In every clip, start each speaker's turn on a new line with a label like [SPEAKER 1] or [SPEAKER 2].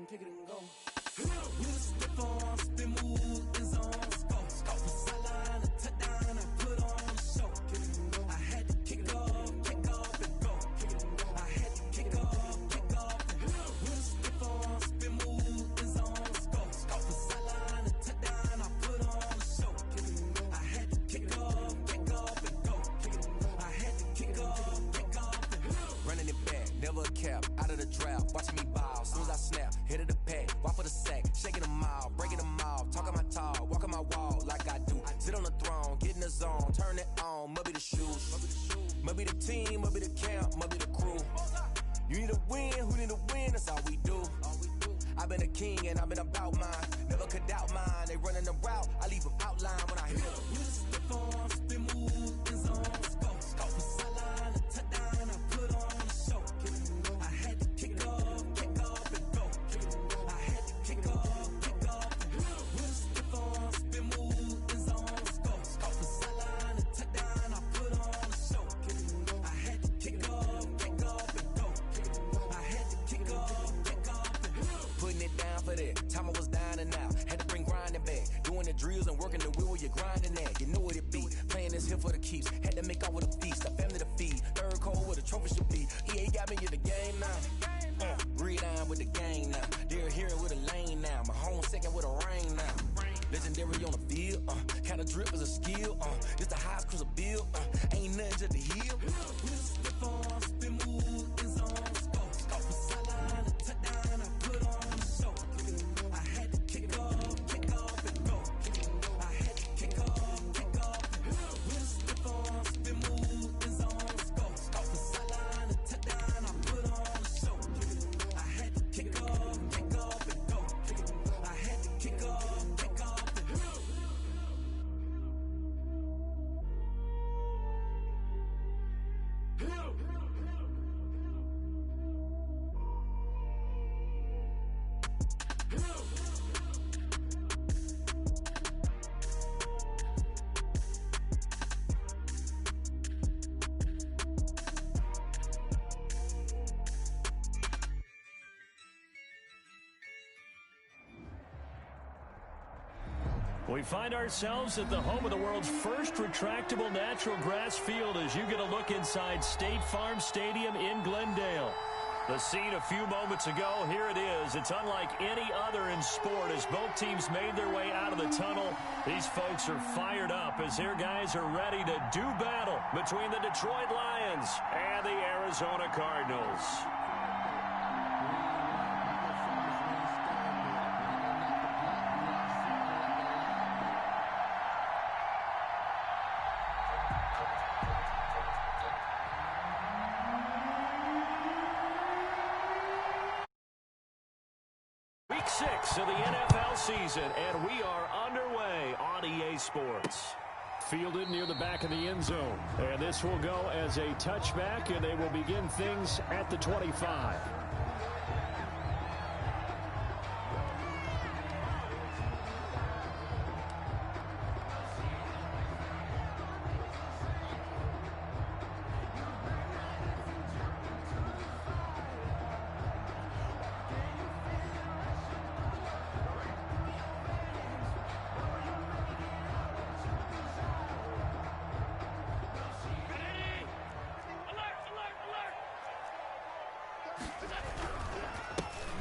[SPEAKER 1] kick it and go. With a stiff arm, spin move, in zone, scope. From sideline to touchdown, I put on a show. I had to kick off and go. I had to kick off and go. With a stiff arm, spin move, in zone, scope. From sideline to touchdown, I put on a show. I had to kick off and go. I had to kick off and go. Running it back, never a cap, out of the draft, watching me ball. As soon as I snap, hit of the pack, walk for the sack, shaking them out, breaking them out, talking my talk, walking my wall like I do. Sit on the throne, get in the zone, turn it on, must be the shoes, must be the team, must be the camp, must be the crew. You need a win, who need a win, that's all we do. I've been a king and I've been about mine, never could doubt mine. They running the route, I leave them outline when I hit them. With a stiff arm, spin move, in zone, scope. From sideline to touchdown, I put on a show. I had to kick off and go. I had to kick off and go. With a stiff arm, spin move, in zone, scope. From sideline to touchdown, I put on a show. I had to kick off and go. I had to kick off and go. Putting it down for that. Time I was down and out. Had to bring grinding back. Doing the drills and working the wheel where you're grinding at. You know what it be. Playing this here for the keeps. Had to make off with a feast. A family to feed. Third cold where the trophy should be. EA got me in the game now. Breathe on with the game now. They're here with a lane now. My home second with a rain now. Legendary on the field. Kind of drip is a skill. This the highest cruiser bill. Ain't nothing to the hill. With a stiff arm, spin move, in zone, scope. From sideline to touchdown, I put on a show. I had to kick off and go. I had to kick off and go. With a stiff arm, spin move, in zone, scope. From sideline to touchdown, I put on a show. I had to kick off and go. I had to kick off and go.
[SPEAKER 2] We find ourselves at the home of the world's first retractable natural grass field as you get a look inside State Farm Stadium in Glendale. The scene a few moments ago, here it is. It's unlike any other in sport as both teams made their way out of the tunnel. These folks are fired up as their guys are ready to do battle between the Detroit Lions and the Arizona Cardinals. Week 6 of the NFL season, and we are underway on EA Sports. Fielded near the back of the end zone, and this will go as a touchback, and they will begin things at the 25.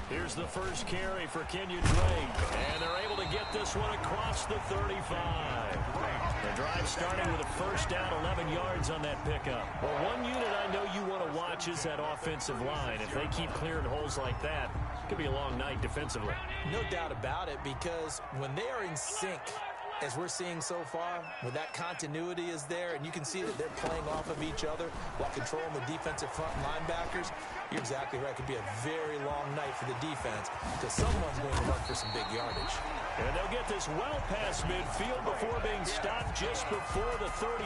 [SPEAKER 2] Here's the first carry for Kenyon Drake, and they're able to get this one across the 35. The drive starting with a first down, 11 yards on that pickup. Well, one unit I know you want to watch is that offensive line. If they keep clearing holes like that, it could be a long night defensively.
[SPEAKER 3] No doubt about it, because when they are in sync, as we're seeing so far, when that continuity is there and you can see that they're playing off of each other while controlling the defensive front linebackers, you're exactly right. It could be a very long night for the defense because someone's going to run for some big yardage.
[SPEAKER 2] And they'll get this well past midfield before being stopped just before the 35.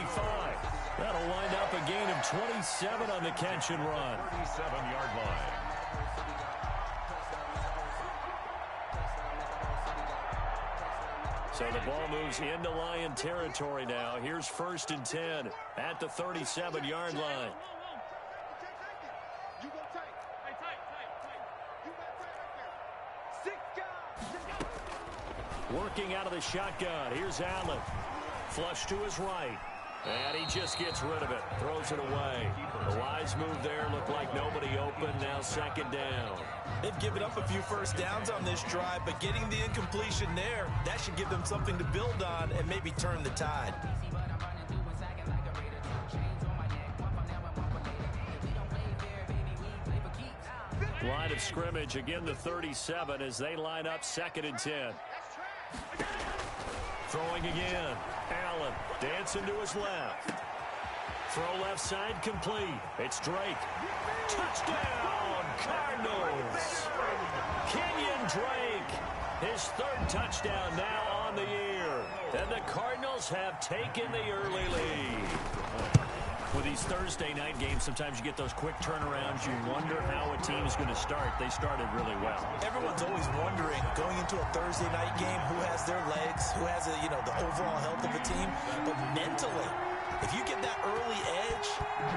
[SPEAKER 2] That'll wind up a gain of 27 on the catch and run.
[SPEAKER 4] 37-yard line.
[SPEAKER 2] So the ball moves into Lion territory now. Here's 1st and 10 at the 37-yard line. Working out of the shotgun. Here's Allen. Flush to his right. And he just gets rid of it. Throws it away. A wise move there. Looked like nobody open. Now second down.
[SPEAKER 3] They've given up a few first downs on this drive, but getting the incompletion there, that should give them something to build on and maybe turn the tide.
[SPEAKER 2] Line of scrimmage, again the 37 as they line up 2nd and 10. Throwing again. Allen dancing to his left. Throw left side complete. It's Drake. Touchdown, Cardinals. Kenyon Drake, his 3rd touchdown now on the year. And the Cardinals have taken the early lead. With these Thursday night games, sometimes you get those quick turnarounds. You wonder how a team is going to start. They started really well.
[SPEAKER 3] Everyone's always wondering, going into a Thursday night game, who has their legs, who has the overall health of a team. But mentally, if you get that early edge,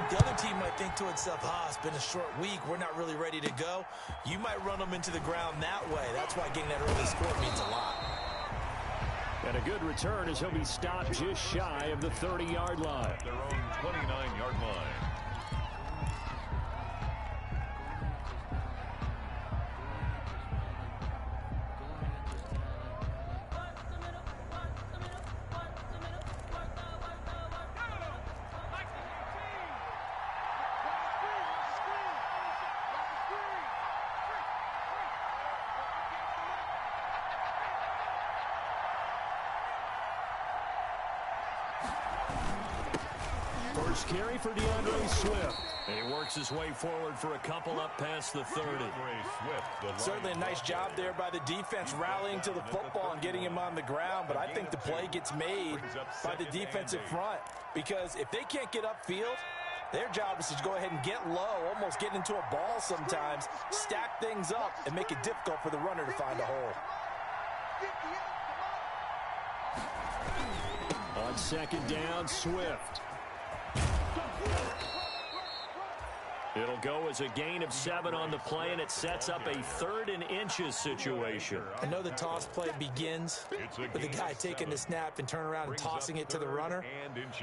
[SPEAKER 3] the other team might think to itself, it's been a short week. We're not really ready to go. You might run them into the ground that way. That's why getting that early score means a lot.
[SPEAKER 2] And a good return as he'll be stopped just shy of the 30-yard line.
[SPEAKER 4] Their own 29-yard line.
[SPEAKER 2] First carry for DeAndre Swift. And he works his way forward for a couple up past the 30.
[SPEAKER 3] Certainly a nice job there by the defense rallying to the football and getting him on the ground. But I think the play gets made by the defensive front. Because if they can't get upfield, their job is to go ahead and get low, almost get into a ball sometimes, stack things up, and make it difficult for the runner to find a hole.
[SPEAKER 2] On 2nd down, Swift. It'll go as a gain of 7 on the play, and it sets up a 3rd and inches situation.
[SPEAKER 3] I know the toss play begins with the guy taking the snap and turn around and tossing it to the runner.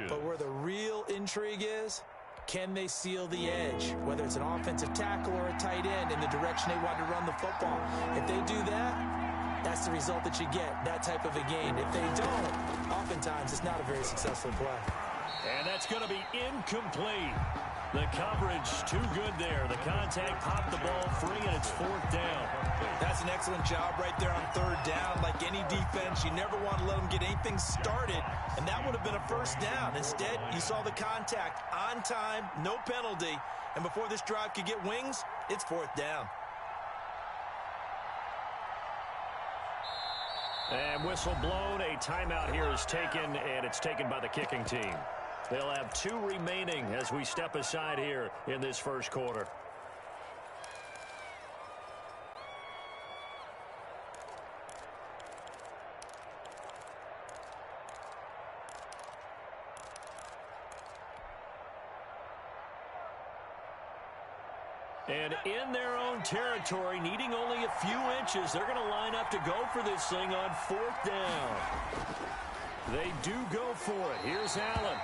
[SPEAKER 3] But where the real intrigue is, can they seal the edge, whether it's an offensive tackle or a tight end in the direction they want to run the football? If they do that, that's the result that you get, that type of a gain. If they don't, oftentimes it's not a very successful play.
[SPEAKER 2] And that's going to be incomplete. The coverage too good there. The contact popped the ball free, and it's 4th down.
[SPEAKER 3] That's an excellent job right there on 3rd down. Like any defense, you never want to let them get anything started, and that would have been a 1st down. Instead, you saw the contact on time, no penalty, and before this drive could get wings, it's 4th down.
[SPEAKER 2] And whistle blown. A timeout here is taken, and it's taken by the kicking team. They'll have 2 remaining as we step aside here in this first quarter. And in their own territory, needing only a few inches, they're going to line up to go for this thing on 4th down. They do go for it. Here's Allen.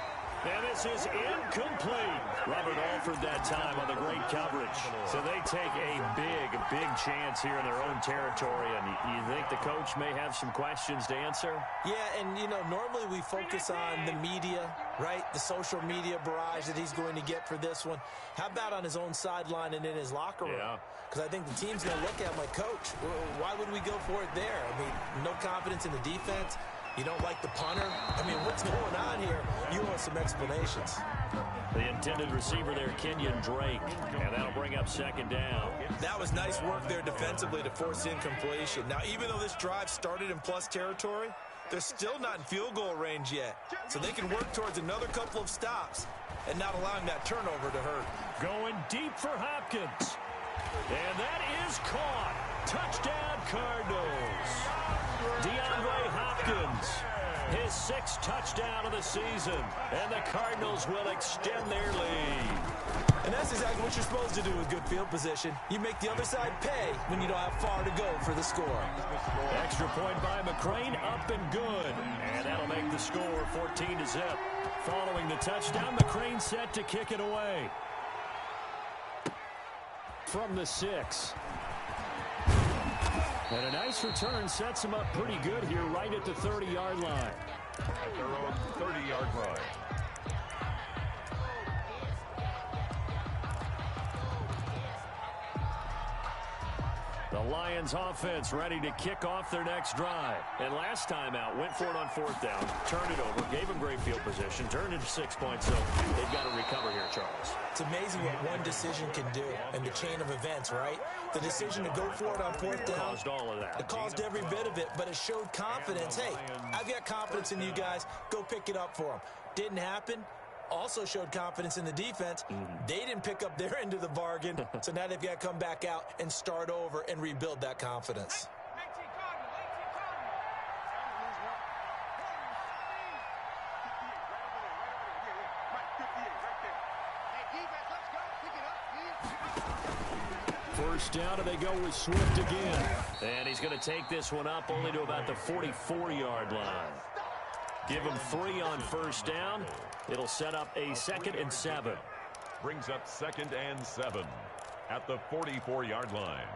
[SPEAKER 2] And this is incomplete. Robert Alford that time on the great coverage. So they take a big chance here in their own territory. And you think the coach may have some questions to answer?
[SPEAKER 3] Yeah, and, normally we focus on the media, right? The social media barrage that he's going to get for this one. How about on his own sideline and in his locker room?
[SPEAKER 2] Yeah.
[SPEAKER 3] Because I think the team's going to look at him like, Coach, why would we go for it there? I mean, no confidence in the defense. You don't like the punter? I mean, what's going on here? You want some explanations.
[SPEAKER 2] The intended receiver there, Kenyon Drake. And that'll bring up 2nd down.
[SPEAKER 3] That was nice work there defensively to force incompletion. Now, even though this drive started in plus territory, they're still not in field goal range yet. So they can work towards another couple of stops and not allowing that turnover to hurt.
[SPEAKER 2] Going deep for Hopkins. And that is caught. Touchdown, Cardinals. DeAndre Hopkins, His 6th touchdown of the season. And the Cardinals will extend their lead.
[SPEAKER 3] And that's exactly what you're supposed to do with good field position. You make the other side pay when you don't have far to go for the score.
[SPEAKER 2] Extra point by McCrane, up and good. And that'll make the score 14-0. Following the touchdown, McCrane set to kick it away. From the 6. And a nice return sets him up pretty good here right at the 30-yard line.
[SPEAKER 4] At their own 30-yard line.
[SPEAKER 2] The Lions offense ready to kick off their next drive. And last time out, went for it on 4th down, turned it over, gave them great field position, turned into 6 points, so they've got to recover here, Charles.
[SPEAKER 3] It's amazing what one decision can do in the chain of events, right? The decision to go for it on 4th down.
[SPEAKER 2] Caused all of that.
[SPEAKER 3] It caused every bit of it, but it showed confidence. Hey, I've got confidence in you guys. Go pick it up for them. Didn't happen. Also showed confidence in the defense. They didn't pick up their end of the bargain, so now they've got to come back out and start over and rebuild that confidence.
[SPEAKER 2] First down, and they go with Swift again. And he's going to take this one up only to about the 44-yard line. Give him 3 on first down. It'll set up a 2nd and 7.
[SPEAKER 4] Brings up 2nd and 7 at the 44-yard line.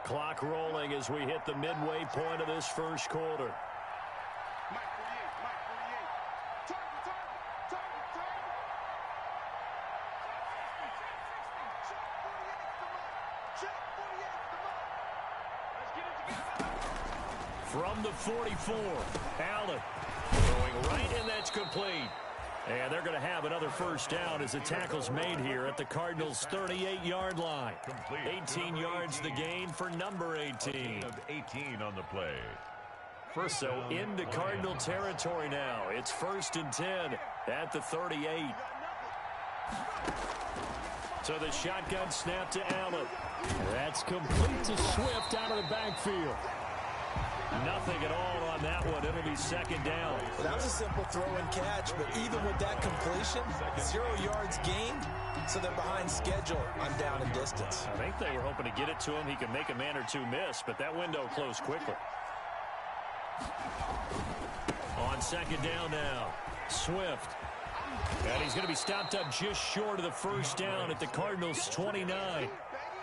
[SPEAKER 2] Clock rolling as we hit the midway point of this first quarter. From the 44, Allen throwing right, and that's complete. And they're going to have another first down as the tackle's made here at the Cardinals' 38-yard line. 18 yards the gain for number 18.
[SPEAKER 4] Of 18 on the play.
[SPEAKER 2] So into Cardinal territory now. It's 1st and 10 at the 38. So the shotgun snap to Allen. That's complete to Swift out of the backfield. Nothing at all on that one. It'll be 2nd down.
[SPEAKER 3] Well, that was a simple throw and catch, but even with that completion, 0 yards gained, so they're behind schedule on down and distance.
[SPEAKER 2] I think they were hoping to get it to him. He could make a man or two miss, but that window closed quickly. On 2nd down now, Swift. And he's going to be stopped up just short of the first down at the Cardinals' 29.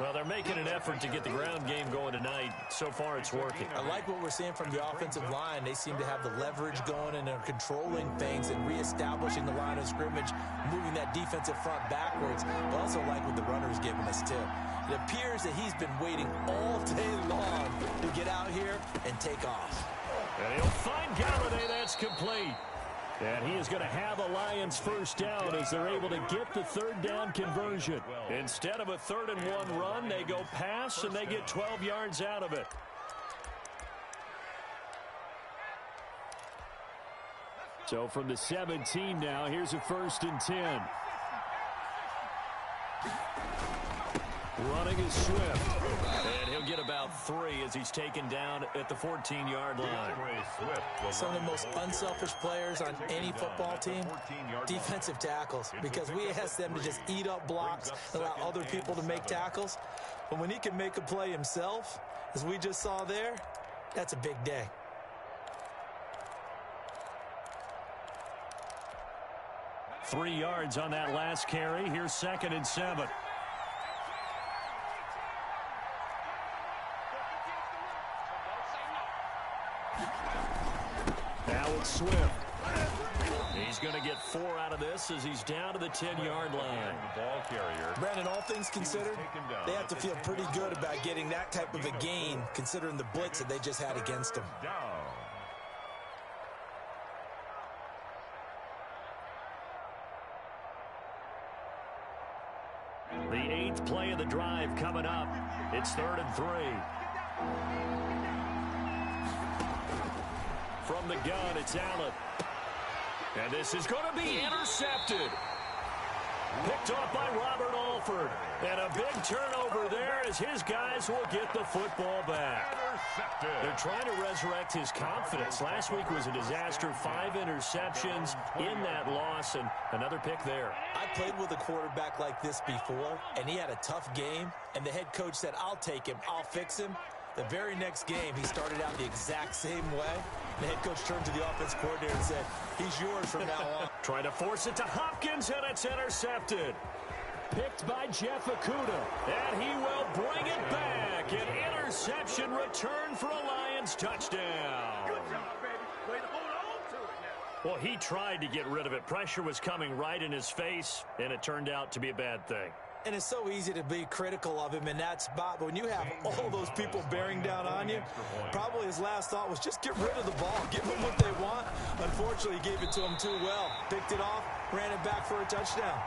[SPEAKER 2] Well, they're making an effort to get the ground game going tonight. So far, it's working.
[SPEAKER 3] I like what we're seeing from the offensive line. They seem to have the leverage going, and they're controlling things and reestablishing the line of scrimmage, moving that defensive front backwards. But also like what the runner's giving us, too. It appears that he's been waiting all day long to get out here and take off.
[SPEAKER 2] And he'll find Galladay. That's complete. And he is going to have a Lions first down as they're able to get the 3rd down conversion. Instead of a 3rd and 1 run, they go pass, and they get 12 yards out of it. So from the 17 now, here's a 1st and 10. Running is Swift. And he'll get about 3 as he's taken down at the 14-yard line.
[SPEAKER 3] Some of the most unselfish players on any football team, defensive tackles, because we ask them to just eat up blocks, allow other people to make tackles. But when he can make a play himself, as we just saw there, that's a big day.
[SPEAKER 2] Three yards on that last carry. Here's 2nd and 7. Now it's Swift. He's going to get 4 out of this as he's down to the 10-yard line.
[SPEAKER 4] The ball carrier.
[SPEAKER 3] Brandon, all things considered, they have to feel pretty good about getting that type of a gain, considering the blitz that they just had against them.
[SPEAKER 4] Down.
[SPEAKER 2] The 8th play of the drive coming up. It's 3rd and 3. From the gun, it's Allen. And this is going to be intercepted. Picked off by Robert Alford. And a big turnover there as his guys will get the football back. They're trying to resurrect his confidence. Last week was a disaster. 5 interceptions in that loss, and another pick there.
[SPEAKER 3] I played with a quarterback like this before, and he had a tough game, and the head coach said, I'll take him, I'll fix him. The very next game, he started out the exact same way. The head coach turned to the offense coordinator and said, he's yours from now on.
[SPEAKER 2] Trying to force it to Hopkins, and it's intercepted. Picked by Jeff Okudah, and he will bring it back. An interception return for a Lions touchdown.
[SPEAKER 5] Good job, baby. Way to hold on to it now.
[SPEAKER 2] Well, he tried to get rid of it. Pressure was coming right in his face, and it turned out to be a bad thing.
[SPEAKER 3] And it's so easy to be critical of him in that spot, but when you have all those people bearing down on you, probably his last thought was just get rid of the ball, give them what they want. Unfortunately, he gave it to them too well. Picked it off, ran it back for a touchdown.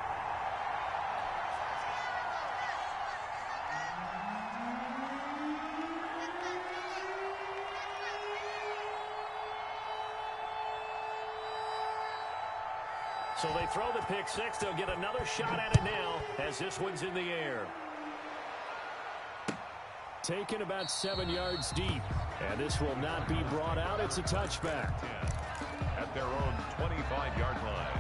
[SPEAKER 2] So they throw the pick six. They'll get another shot at it now as this one's in the air. Taken about 7 yards deep. And this will not be brought out. It's a touchback.
[SPEAKER 4] At their own 25-yard line.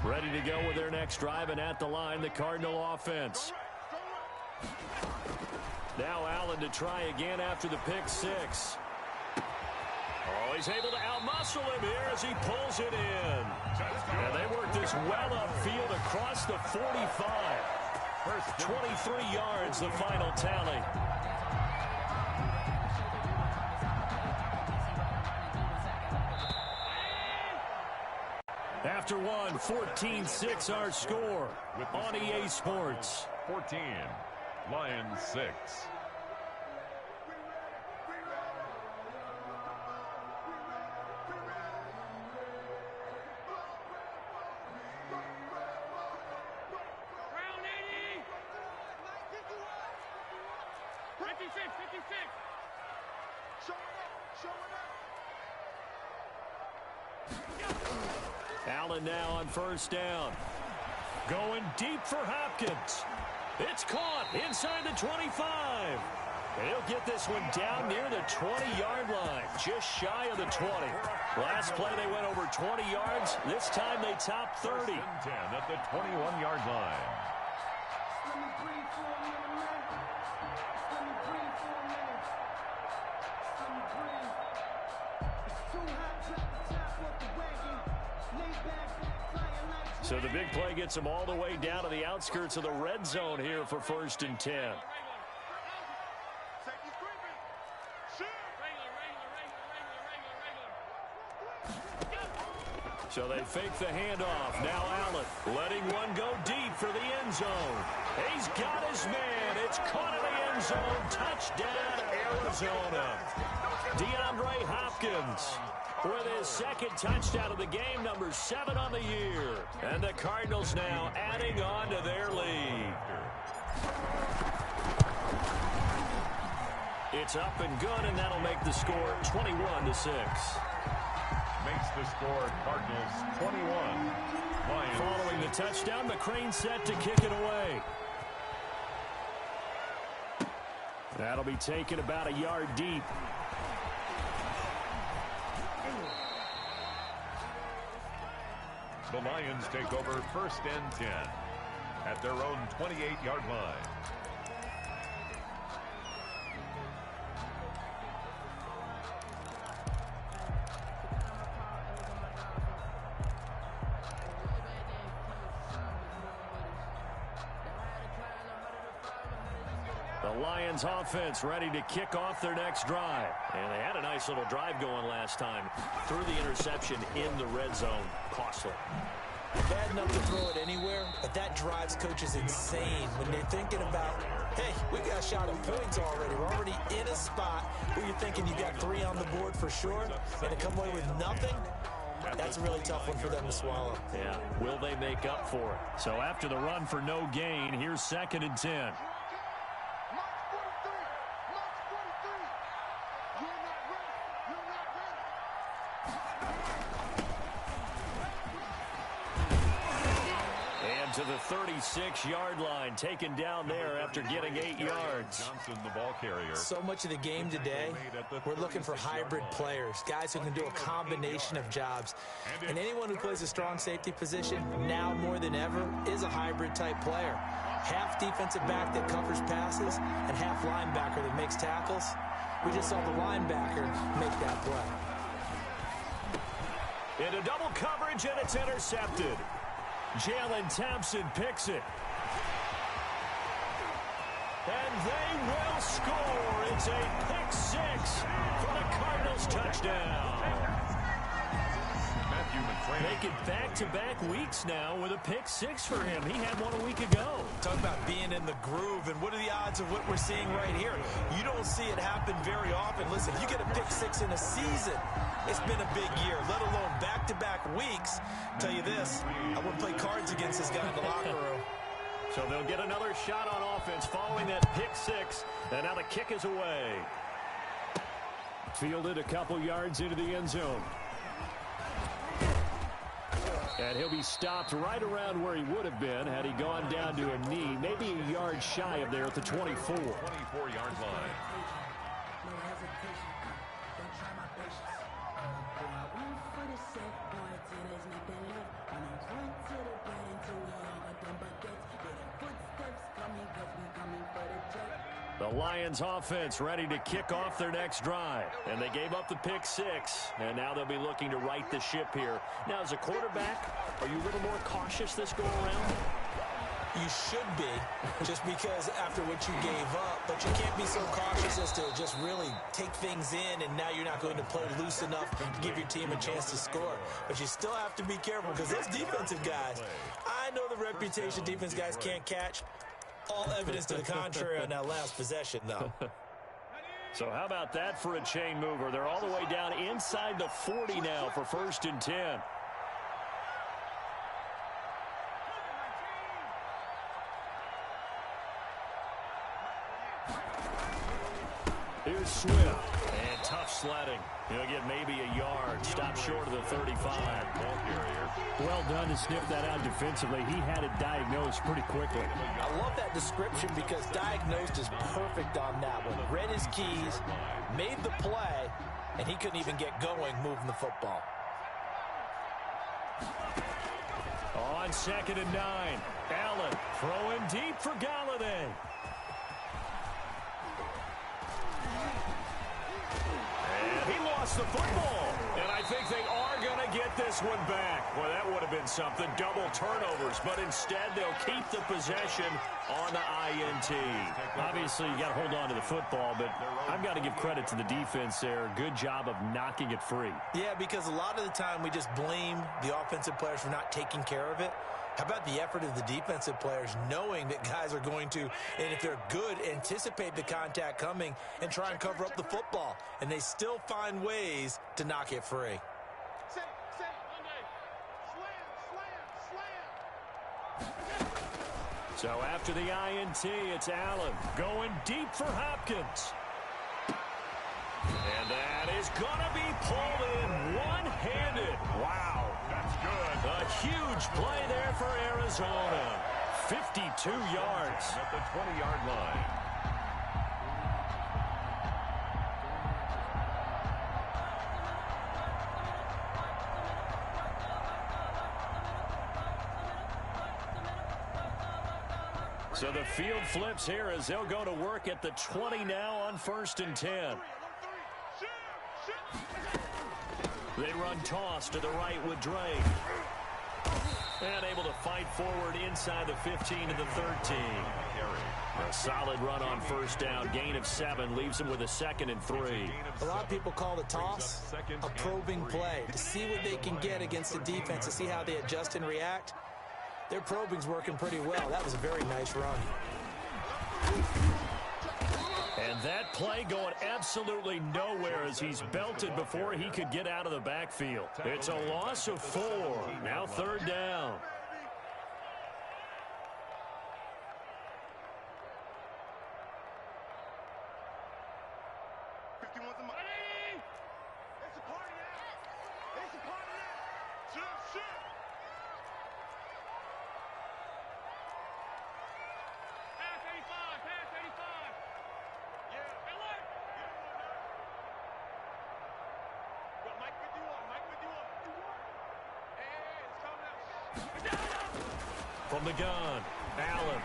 [SPEAKER 2] Ready to go with their next drive, and at the line, the Cardinal offense. Now Allen to try again after the pick six. Oh, he's able to outmuscle him here as he pulls it in. And they work this well upfield across the 45. 23 yards, the final tally. After one, 14-6 our score on EA Sports.
[SPEAKER 4] 14. Lions 6.
[SPEAKER 5] Round 80. 56. Show it up.
[SPEAKER 2] Allen now on first down. Going deep for Hopkins. It's caught inside the 25. He'll get this one down near the 20-yard line, just shy of the 20. Last play they went over 20 yards. This time they topped 30.
[SPEAKER 4] 10 at the 21-yard line.
[SPEAKER 2] So the big play gets them all the way down to the outskirts of the red zone here for 1st and 10. So they fake the handoff. Now Allen letting one go deep for the end zone. He's got his man. It's caught in the end zone. Touchdown, Arizona. DeAndre Hopkins with his second touchdown of the game, number 7 on the year. And the Cardinals now adding on to their lead. It's up and good, and that'll make the score 21-6.
[SPEAKER 4] Makes the score Cardinals 21. Lions.
[SPEAKER 2] Following the touchdown, McCrane set to kick it away. That'll be taken about a yard deep.
[SPEAKER 4] The Lions take over 1st and 10 at their own 28-yard line.
[SPEAKER 2] The Lions offense ready to kick off their next drive. And they had a nice little drive going last time. Threw the interception in the red zone. Costly.
[SPEAKER 3] Bad enough to throw it anywhere, but that drives coaches insane when they're thinking about, hey, we got a shot at points already. We're already in a spot where you're thinking you got 3 on the board for sure, and to come away with nothing, that's a really tough one for them to swallow.
[SPEAKER 2] Yeah, will they make up for it? So after the run for no gain, here's 2nd and 10. to the 36-yard line, taken down there after getting 8 yards.
[SPEAKER 4] Johnson, the ball carrier.
[SPEAKER 3] So much of the game today, we're looking for hybrid players, guys who can do a combination of jobs. And anyone who plays a strong safety position, now more than ever, is a hybrid-type player. Half defensive back that covers passes and half linebacker that makes tackles. We just saw the linebacker make that play.
[SPEAKER 2] Into double coverage, and it's intercepted. Jalen Thompson picks it. And they will score. It's a pick six for the Cardinals touchdown. Making back-to-back weeks now with a pick six for him. He had one a week ago.
[SPEAKER 3] Talk about being in the groove, and what are the odds of what we're seeing right here? You don't see it happen very often. Listen, if you get a pick six in a season, it's been a big year, let alone back-to-back weeks. Tell you this, I wouldn't play cards against this guy in the locker room.
[SPEAKER 2] So they'll get another shot on offense following that pick six, and now the kick is away. Fielded a couple yards into the end zone. And he'll be stopped right around where he would have been had he gone down to a knee, maybe a yard shy of there at the 24.
[SPEAKER 4] 24-yard line.
[SPEAKER 2] The Lions offense ready to kick off their next drive. And they gave up the pick six. And now they'll be looking to right the ship here. Now, as a quarterback, are you a little more cautious this go around?
[SPEAKER 3] You should be, just because after what you gave up. But you can't be so cautious as to just really take things in, and now you're not going to play loose enough to give your team a chance to score. But you still have to be careful, because those defensive guys, I know the reputation defense guys can't catch. All evidence to the contrary on that last possession, though.
[SPEAKER 2] So how about that for a chain mover? They're all the way down inside the 40 now for 1st and 10. Here's Swift. And tough sledding. He'll get maybe a yard. Stop short of the 35.
[SPEAKER 4] Ball carrier.
[SPEAKER 2] Well done to sniff that out defensively. He had it diagnosed pretty quickly.
[SPEAKER 3] I love that description because diagnosed is perfect on that one. Read his keys, made the play, and he couldn't even get going moving the football.
[SPEAKER 2] On 2nd and 9. Allen throwing deep for Galladay. And he lost the football. And I think they are going to get this one back. Well, that would have been something. Double turnovers. But instead, they'll keep the possession on the INT. Obviously, you got to hold on to the football, but I've got to give credit to the defense there. Good job of knocking it free.
[SPEAKER 3] Yeah, because a lot of the time we just blame the offensive players for not taking care of it. How about the effort of the defensive players knowing that guys are going to, and if they're good, anticipate the contact coming and try and cover up the football. And they still find ways to knock it free.
[SPEAKER 2] So after the INT, it's Allen going deep for Hopkins. And that is going to be pulled in one-handed. Wow.
[SPEAKER 4] That's good.
[SPEAKER 2] A huge play there for Arizona. 52 yards.
[SPEAKER 4] At the 20-yard line.
[SPEAKER 2] So the field flips here as they'll go to work at the 20 now on 1st and 10. They run toss to the right with Drake. And able to fight forward inside the 15 to the 13. A solid run on 1st down. Gain of 7 leaves them with a 2nd and 3.
[SPEAKER 3] A lot of people call the toss a probing play to see what they can get against the defense, to see how they adjust and react. Their probing's working pretty well. That was a very nice run.
[SPEAKER 2] And that play going absolutely nowhere as he's belted before he could get out of the backfield. It's a loss of 4. Now 3rd down. From the gun, Allen.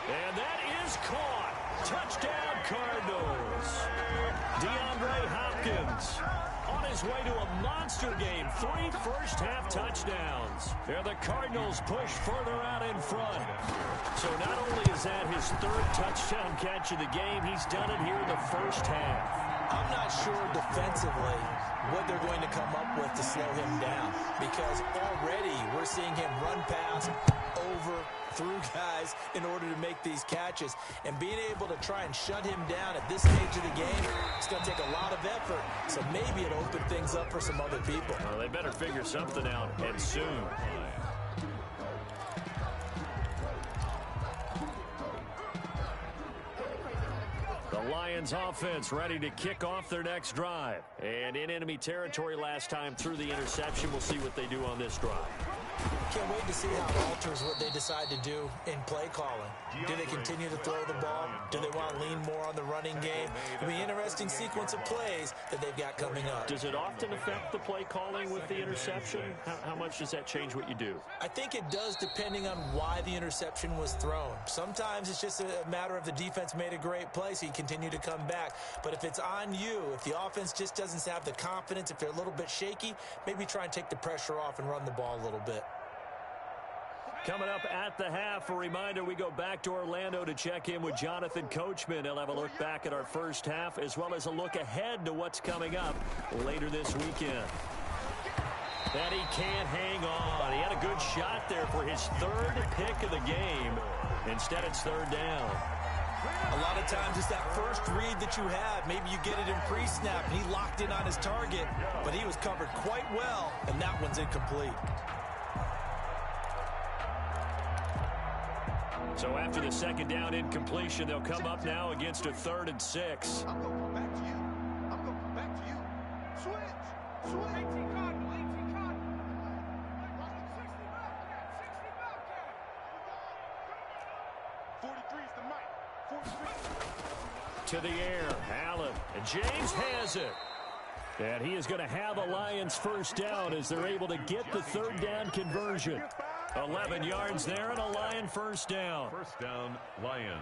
[SPEAKER 2] And that is caught. Touchdown, Cardinals. DeAndre Hopkins on his way to a monster game. 3 first-half touchdowns. There the Cardinals push further out in front. So not only is that his 3rd touchdown catch of the game, he's done it here in the first half.
[SPEAKER 3] I'm not sure defensively what they're going to come up with to slow him down, because already we're seeing him run past, over, through guys in order to make these catches. And being able to try and shut him down at this stage of the game, it's going to take a lot of effort. So maybe it'll open things up for some other people.
[SPEAKER 2] Well, they better figure something out, and soon. The Lions offense ready to kick off their next drive. And in enemy territory last time through the interception. We'll see what they do on this drive.
[SPEAKER 3] Can't wait to see how it alters what they decide to do in play calling. Do they continue to throw the ball? Do they want to lean more on the running game? It'll be an interesting sequence of plays that they've got coming up.
[SPEAKER 2] Does it often affect the play calling with the interception? How much does that change what you do?
[SPEAKER 3] I think it does, depending on why the interception was thrown. Sometimes it's just a matter of the defense made a great play, so you continue to come back. But if it's on you, if the offense just doesn't have the confidence, if they're a little bit shaky, maybe try and take the pressure off and run the ball a little bit.
[SPEAKER 2] Coming up at the half, a reminder, we go back to Orlando to check in with Jonathan Coachman. He'll have a look back at our first half, as well as a look ahead to what's coming up later this weekend. And he can't hang on. He had a good shot there for his 3rd pick of the game. Instead, it's 3rd down.
[SPEAKER 3] A lot of times it's that first read that you have. Maybe you get it in pre-snap, and he locked in on his target, but he was covered quite well, and that one's incomplete.
[SPEAKER 2] So after the 2nd down incompletion, they'll come up now against a 3rd and 6.
[SPEAKER 5] I'm going to come back to you. I'm going to come back to you. Switch. Switch. 18 Cardinal. 18 Cardinal. 60 Bobcat. 43 is the mic. 43.
[SPEAKER 2] To the air, Allen. And James has it. And he is going to have a Lions first down as they're able to get the 3rd down conversion. 11 yards there and a Lion first down.
[SPEAKER 4] First down, Lions.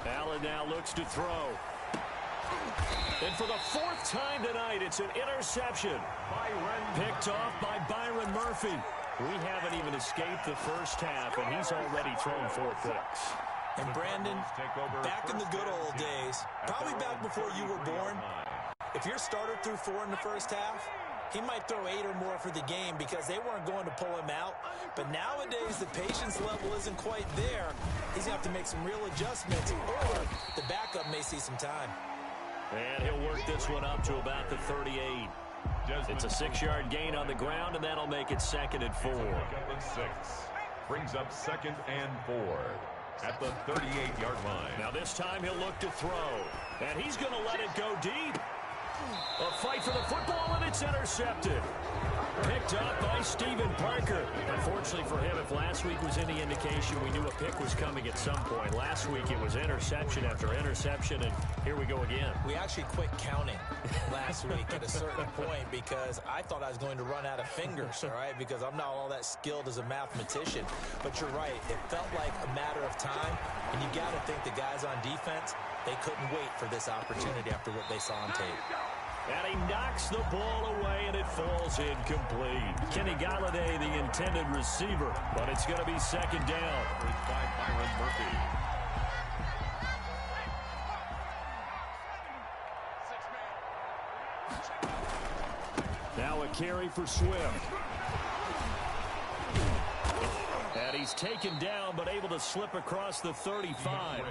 [SPEAKER 2] Allen now looks to throw. And for the 4th time tonight, it's an interception. Picked off by Byron Murphy. We haven't even escaped the first half, and he's already thrown 4 picks.
[SPEAKER 3] And Brandon, back in the good old days, probably back before you were born, if your starter threw 4 in the first half, he might throw 8 or more for the game because they weren't going to pull him out. But nowadays, the patience level isn't quite there. He's going to have to make some real adjustments, or the backup may see some time.
[SPEAKER 2] And he'll work this one up to about the 38. It's a 6-yard gain on the ground, and that'll make it 2nd and 4.
[SPEAKER 4] Brings up 2nd and 4. At the 38-yard line.
[SPEAKER 2] Now this time he'll look to throw. And he's going to let it go deep. A fight for the football, and it's intercepted. Picked up by Stephen Parker. Unfortunately for him, if last week was any indication, we knew a pick was coming at some point. Last week it was interception after interception, and here we go again.
[SPEAKER 3] We actually quit counting last week at a certain point because I thought I was going to run out of fingers, all right, because I'm not all that skilled as a mathematician. But you're right. It felt like a matter of time, and you got to think the guys on defense, they couldn't wait for this opportunity after what they saw on tape.
[SPEAKER 2] And he knocks the ball away, and it falls incomplete. Kenny Galladay, the intended receiver, but it's going to be 2nd down.
[SPEAKER 4] By Byron Murphy.
[SPEAKER 2] Now a carry for Swift. And he's taken down, but able to slip across the 35.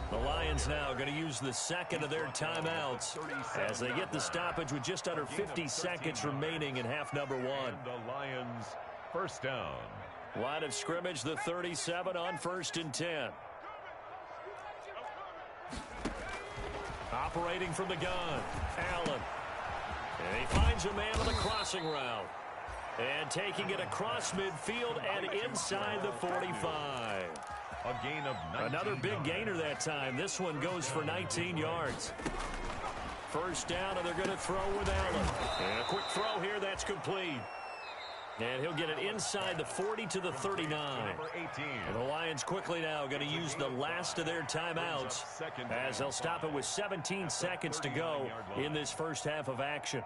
[SPEAKER 2] The Lions now going to use the 2nd of their timeouts as they get the stoppage with just under 50 seconds remaining in half number 1.
[SPEAKER 4] The Lions first down.
[SPEAKER 2] Line of scrimmage, the 37 on 1st and 10. Operating from the gun, Allen. And he finds a man on the crossing route. And taking it across midfield and inside the 45.
[SPEAKER 4] A gain of 19.
[SPEAKER 2] Another big gainer that time. This one goes for 19 yards. First down, and they're going to throw with Allen. And a quick throw here, that's complete. And he'll get it inside the 40 to the 39.
[SPEAKER 4] Number 18.
[SPEAKER 2] And the Lions quickly now going to use the last of their timeouts as they'll stop it with 17 seconds to go in this first half of action.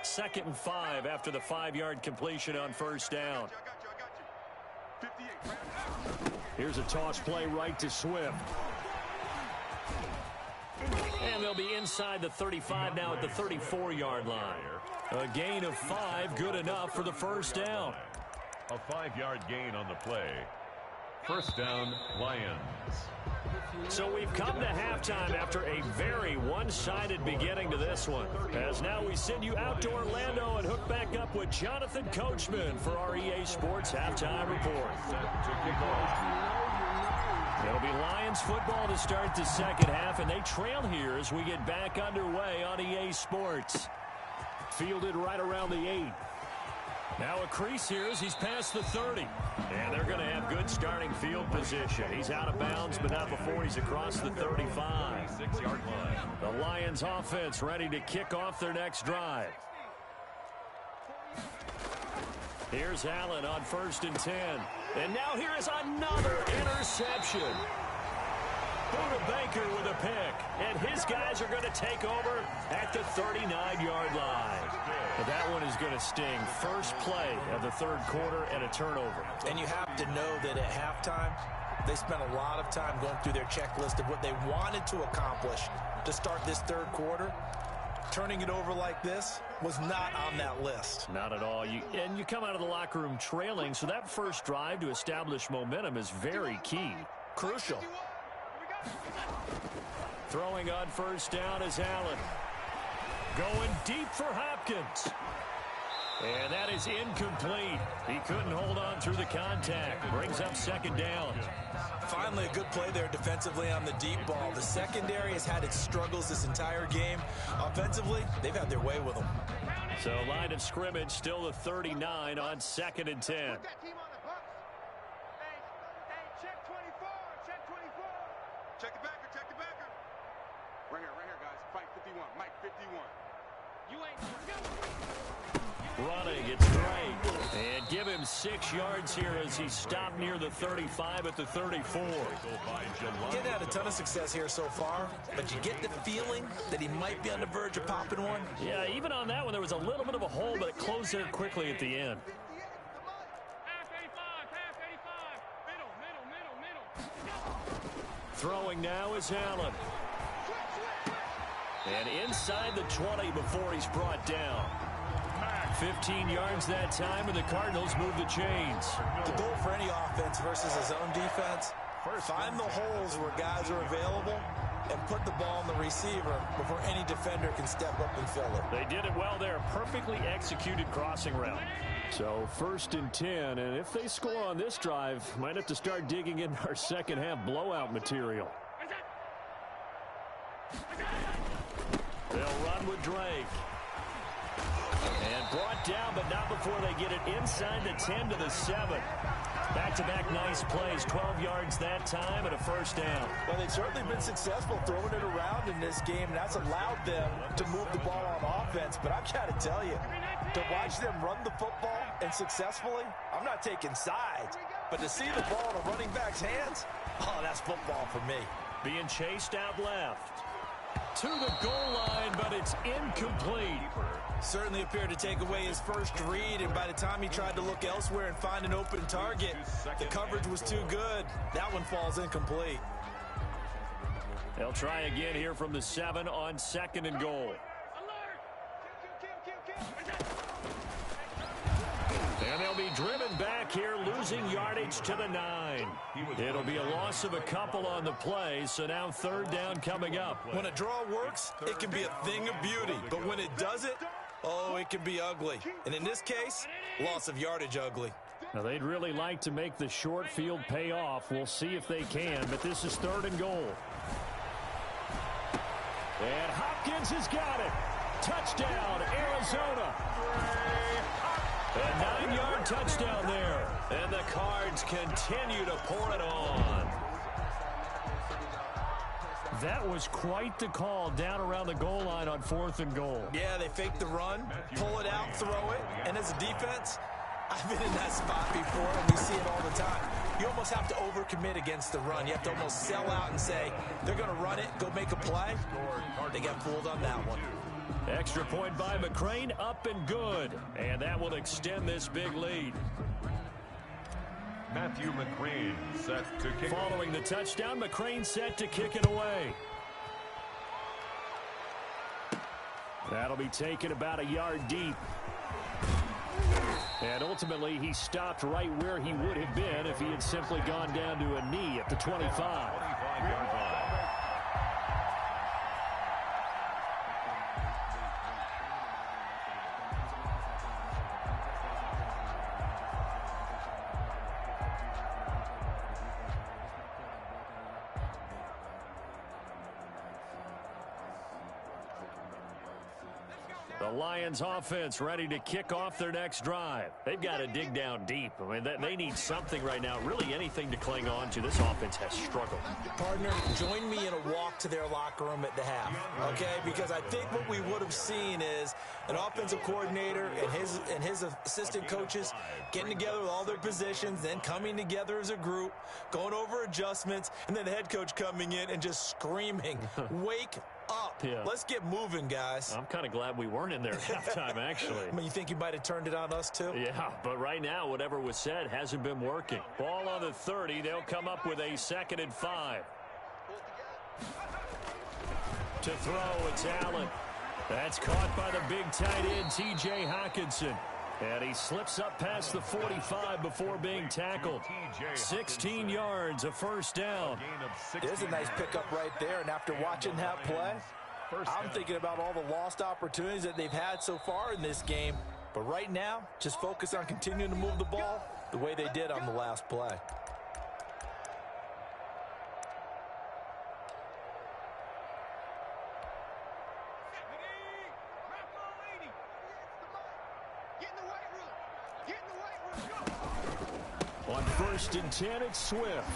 [SPEAKER 2] Second and 5 after the 5-yard completion on first down. Here's a toss play right to Swift. And they'll be inside the 35 now at the 34-yard line. A gain of 5, good enough for the first down.
[SPEAKER 4] A 5-yard gain on the play. First down, Lions.
[SPEAKER 2] So we've come to halftime after a very one-sided beginning to this one. As now we send you out to Orlando and hook back up with Jonathan Coachman for our EA Sports Halftime Report. It'll be Lions football to start the second half, and they trail here as we get back underway on EA Sports. Fielded right around the 8. Now a crease here as he's past the 30. And they're going to have good starting field position. He's out of bounds, but not before he's across the 35.
[SPEAKER 4] 6-yard line.
[SPEAKER 2] The Lions offense ready to kick off their next drive. Here's Allen on 1st and 10. And now here is another interception. Buda Baker with a pick. And his guys are going to take over at the 39-yard line. But that one is going to sting. First play of the third quarter and a turnover.
[SPEAKER 3] And you have to know that at halftime, they spent a lot of time going through their checklist of what they wanted to accomplish to start this third quarter. Turning it over like this was not on that list.
[SPEAKER 2] Not at all. And you come out of the locker room trailing, so that first drive to establish momentum is very key.
[SPEAKER 3] Crucial.
[SPEAKER 2] Throwing on first down is Allen. Going deep for Hopkins. And that is incomplete. He couldn't hold on through the contact. Brings up second down.
[SPEAKER 3] Finally, a good play there defensively on the deep ball. The secondary has had its struggles this entire game. Offensively, they've had their way with them.
[SPEAKER 2] So line of scrimmage still the 39 on 2nd and 10.
[SPEAKER 5] Check 24. Check 24. Check the backer. Check the backer. Right here, guys. Fight 51. Mike 51. You ain't.
[SPEAKER 2] Running, it's Drake. And give him 6 yards here as he stopped near the 35 at the 34.
[SPEAKER 3] Getting had a ton of success here so far, but you get the feeling that he might be on the verge of popping one.
[SPEAKER 2] Yeah, even on that one, there was a little bit of a hole, but it closed there quickly at the end. Throwing now is Allen. And inside the 20 before he's brought down. 15 yards that time, and the Cardinals move the chains.
[SPEAKER 3] The goal for any offense versus his own defense, find the holes where guys are available and put the ball on the receiver before any defender can step up and fill it.
[SPEAKER 2] They did it well there. Perfectly executed crossing route. So 1st and 10, and if they score on this drive, might have to start digging in our second half blowout material. They'll run with Drake. And brought down, but not before they get it inside the 10 to the 7. Back-to-back nice plays, 12 yards that time and a first down.
[SPEAKER 3] Well, they've certainly been successful throwing it around in this game, and that's allowed them to move the ball on offense. But I've got to tell you, to watch them run the football and successfully, I'm not taking sides, but to see the ball in a running back's hands, oh, that's football for me.
[SPEAKER 2] Being chased out left. To the goal line, but it's incomplete.
[SPEAKER 3] Certainly appeared to take away his first read, and by the time he tried to look elsewhere and find an open target, the coverage was too good. That one falls incomplete.
[SPEAKER 2] They'll try again here from the 7 on 2nd and goal. And they'll be driven back here, losing yardage to the 9. It'll be a loss of a couple on the play, so now 3rd down coming up.
[SPEAKER 3] When a draw works, it can be a thing of beauty, but when it doesn't, oh, it can be ugly. And in this case, loss of yardage ugly.
[SPEAKER 2] Now, they'd really like to make the short field pay off. We'll see if they can, but this is 3rd and goal. And Hopkins has got it. Touchdown, Arizona. A 9-yard touchdown there. And the Cards continue to pour it on. That was quite the call down around the goal line on 4th and goal.
[SPEAKER 3] Yeah, they fake the run, pull it out, throw it. And as a defense, I've been in that spot before, and we see it all the time. You almost have to overcommit against the run. You have to almost sell out and say, they're going to run it, go make a play. They got fooled on that one.
[SPEAKER 2] Extra point by McCrane, up and good. And that will extend this big lead.
[SPEAKER 4] Matthew McCrane set to kick.
[SPEAKER 2] Following the touchdown, McCrane set to kick it away. That'll be taken about a yard deep. And ultimately, he stopped right where he would have been if he had simply gone down to a knee at the 25.
[SPEAKER 4] 25-yard line.
[SPEAKER 2] The Lions offense ready to kick off their next drive. They've got to dig down deep. I mean, they need something right now, really anything to cling on to. This offense has struggled.
[SPEAKER 3] Partner, join me in a walk to their locker room at the half, okay? Because I think what we would have seen is an offensive coordinator and his assistant coaches getting together with all their positions, then coming together as a group, going over adjustments, and then the head coach coming in and just screaming, wake up.
[SPEAKER 2] Yeah.
[SPEAKER 3] Let's get moving, guys.
[SPEAKER 2] I'm kind of glad we weren't in there at halftime, actually.
[SPEAKER 3] I mean, you think you might have turned it on us, too?
[SPEAKER 2] Yeah, but right now, whatever was said hasn't been working. Ball on the 30. They'll come up with a 2nd and 5. To throw, it's Allen. That's caught by the big tight end, T.J. Hockenson. And he slips up past the 45 before being tackled. 16 yards, a first down.
[SPEAKER 3] There's a nice pickup right there, and after watching that play, I'm thinking about all the lost opportunities that they've had so far in this game. But right now, just focus on continuing to move the ball the way they did on the last play.
[SPEAKER 2] On 1st and 10, it's Swift.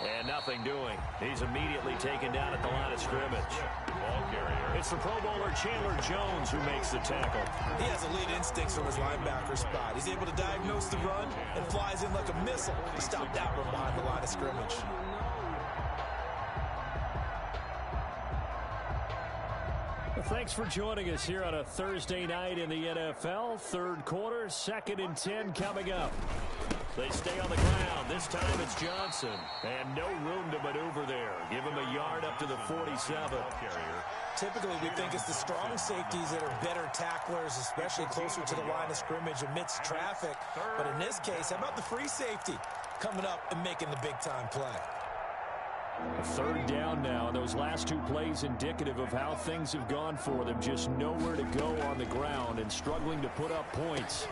[SPEAKER 2] And nothing doing. He's immediately taken down at the line of scrimmage. Ball carrier. It's the Pro Bowler Chandler Jones who makes the tackle.
[SPEAKER 3] He has elite instincts from his linebacker spot. He's able to diagnose the run and flies in like a missile to stop that run behind the line of scrimmage.
[SPEAKER 2] Well, thanks for joining us here on a Thursday night in the NFL. 3rd quarter, 2nd and 10 coming up. They stay on the ground. This time it's Johnson. And no room to maneuver there. Give him a yard up to the 47.
[SPEAKER 3] Typically, we think it's the strong safeties that are better tacklers, especially closer to the line of scrimmage amidst traffic. But in this case, how about the free safety coming up and making the big-time play?
[SPEAKER 2] A 3rd down now, and those last 2 plays indicative of how things have gone for them. Just nowhere to go on the ground and struggling to put up points.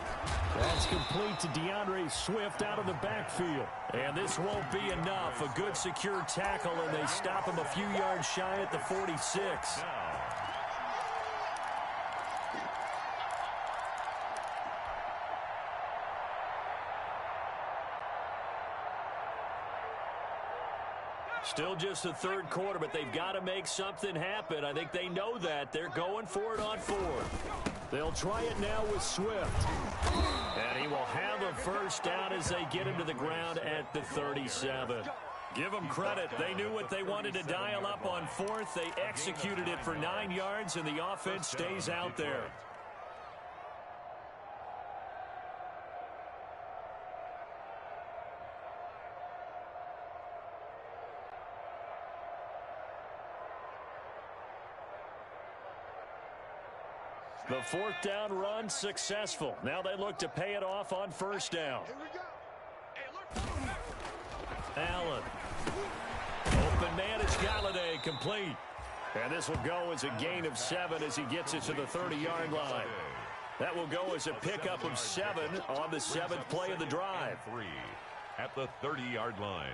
[SPEAKER 2] That's complete to DeAndre Swift out of the backfield. And this won't be enough. A good secure tackle, and they stop him a few yards shy at the 46. Still just the 3rd quarter, but they've got to make something happen. I think they know that. They're going for it on 4th. They'll try it now with Swift. And he will have a first down as they get him to the ground at the 37. Give them credit. They knew what they wanted to dial up on 4th. They executed it for 9 yards, and the offense stays out there. The 4th down run successful. Now they look to pay it off on 1st down. Allen. Open man is Galladay, complete. And this will go as a gain of 7 as he gets it to the 30-yard line. That will go as a pickup of 7 on the 7th play of the drive.
[SPEAKER 4] 3 at the 30-yard line.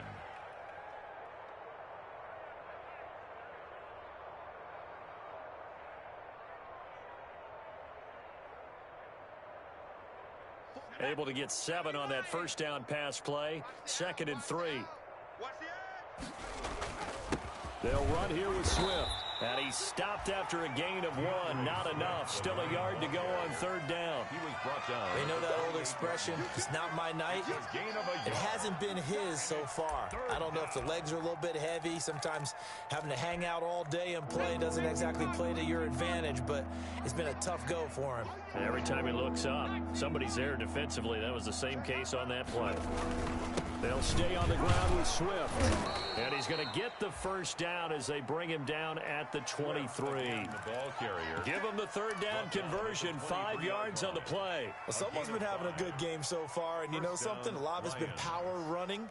[SPEAKER 2] Able to get 7 on that first down pass play. 2nd and 3. They'll run here with Swift. And he's stopped after a gain of 1. Not enough. Still a yard to go on 3rd down.
[SPEAKER 4] He was brought down.
[SPEAKER 3] They know that old expression, it's not my night. It hasn't been his so far. I don't know if the legs are a little bit heavy. Sometimes having to hang out all day and play doesn't exactly play to your advantage, but it's been a tough go for him.
[SPEAKER 2] Every time he looks up, somebody's there defensively. That was the same case on that play. They'll stay on the ground with Swift. And he's going to get the first down as they bring him down at the 23. Give him the 3rd down conversion. 5 yards on the play.
[SPEAKER 3] Well, someone's been having a good game so far, and you know something? A lot of it's been power running.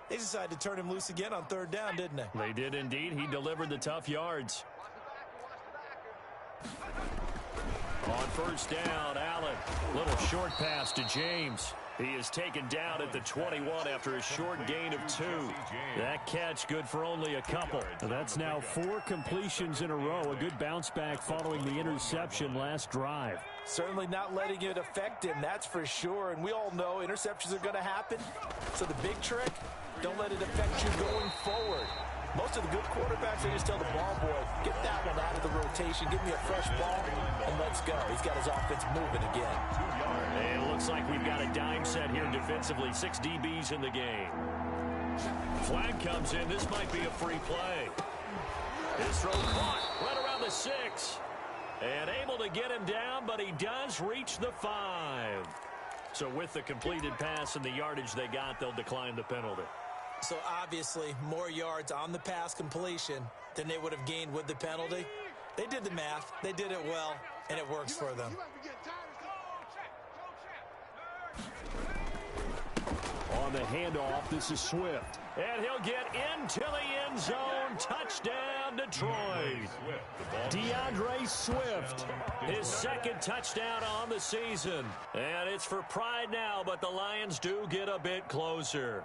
[SPEAKER 3] They decided to turn him loose again on 3rd down, didn't they?
[SPEAKER 2] They did indeed. He delivered the tough yards. On 1st down, Allen. Little short pass to James. He is taken down at the 21 after a short gain of 2. That catch good for only a couple.
[SPEAKER 6] That's now 4 completions in a row. A good bounce back following the interception last drive.
[SPEAKER 3] Certainly not letting it affect him, that's for sure. And we all know interceptions are going to happen. So the big trick, don't let it affect you going forward. Most of the good quarterbacks, they just tell the ball boy, get that one out of the rotation, give me a fresh ball, and let's go. He's got his offense moving again.
[SPEAKER 2] And it looks like we've got a dime set here defensively. 6 DBs in the game. Flag comes in. This might be a free play. His throw caught right around the 6. And able to get him down, but he does reach the 5. So with the completed pass and the yardage they got, they'll decline the penalty.
[SPEAKER 3] So obviously, more yards on the pass completion than they would have gained with the penalty. They did the math. They did it well, and it works for them.
[SPEAKER 6] On the handoff, this is Swift.
[SPEAKER 2] And he'll get into the end zone. Touchdown, Detroit.
[SPEAKER 6] DeAndre Swift.
[SPEAKER 2] His 2nd touchdown on the season. And it's for pride now, but the Lions do get a bit closer.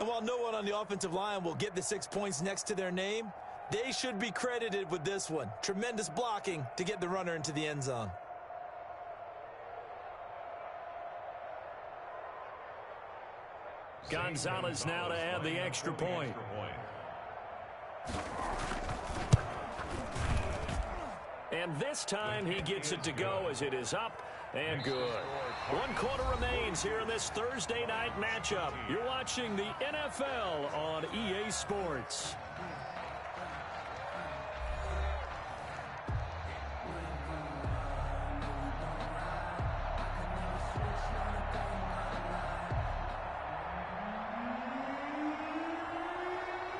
[SPEAKER 3] And while no one on the offensive line will get the 6 points next to their name, they should be credited with this one. Tremendous blocking to get the runner into the end zone.
[SPEAKER 2] Gonzalez now to add the extra point. And this time he gets it to go as it is up and good. 1 quarter remains here in this Thursday night matchup. You're watching the NFL on EA Sports.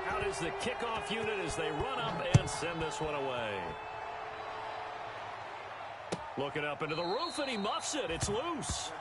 [SPEAKER 2] Out is the kickoff unit as they run up and send this one away. Looking up into the roof, and he muffs it. It's loose.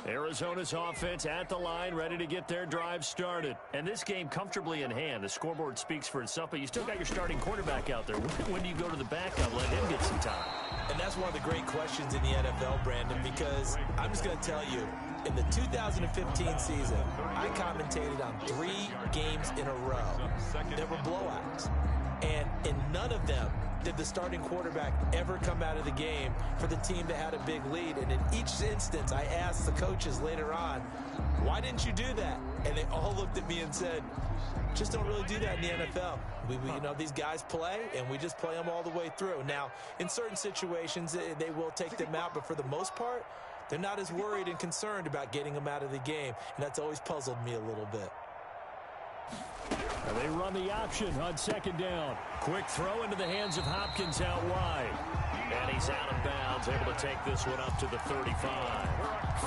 [SPEAKER 2] Arizona's offense at the line, ready to get their drive started. And this game comfortably in hand. The scoreboard speaks for itself, but you still got your starting quarterback out there. When do you go to the backup, let him get some time?
[SPEAKER 3] And that's one of the great questions in the NFL, Brandon, because I'm just going to tell you, in the 2015 season, I commentated on 3 games in a row that were blowouts. And in none of them did the starting quarterback ever come out of the game for the team that had a big lead. And in each instance, I asked the coaches later on, why didn't you do that? And they all looked at me and said, just don't really do that in the NFL. You know, these guys play, and we just play them all the way through. Now, in certain situations, they will take them out, but for the most part, they're not as worried and concerned about getting them out of the game. And that's always puzzled me a little bit.
[SPEAKER 6] And they run the option on 2nd down.
[SPEAKER 2] Quick throw into the hands of Hopkins out wide. And he's out of bounds, able to take this one up to the 35.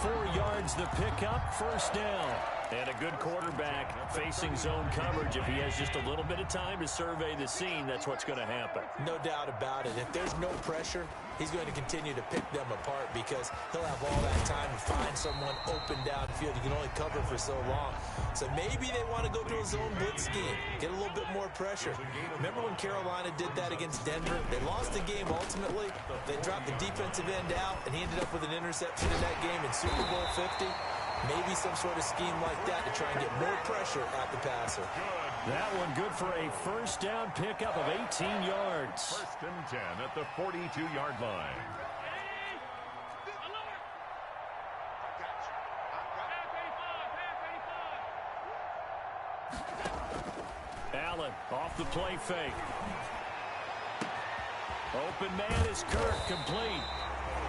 [SPEAKER 2] 4 yards the pickup, first down. And a good quarterback facing zone coverage. If he has just a little bit of time to survey the scene, that's what's going to happen.
[SPEAKER 3] No doubt about it. If there's no pressure, he's going to continue to pick them apart because he'll have all that time to find someone open downfield. You can only cover for so long. So maybe they want to go to a zone blitz scheme, get a little bit more pressure. Remember when Carolina did that against Denver? They lost the game ultimately. They dropped the defensive end out, and he ended up with an interception in that game in Super Bowl 50. Maybe some sort of scheme like that to try and get more pressure at the passer.
[SPEAKER 2] That one good for a first down pickup of 18 yards.
[SPEAKER 4] First and 10 at the 42-yard line.
[SPEAKER 2] Allen off the play fake. Open man is Kirk, complete.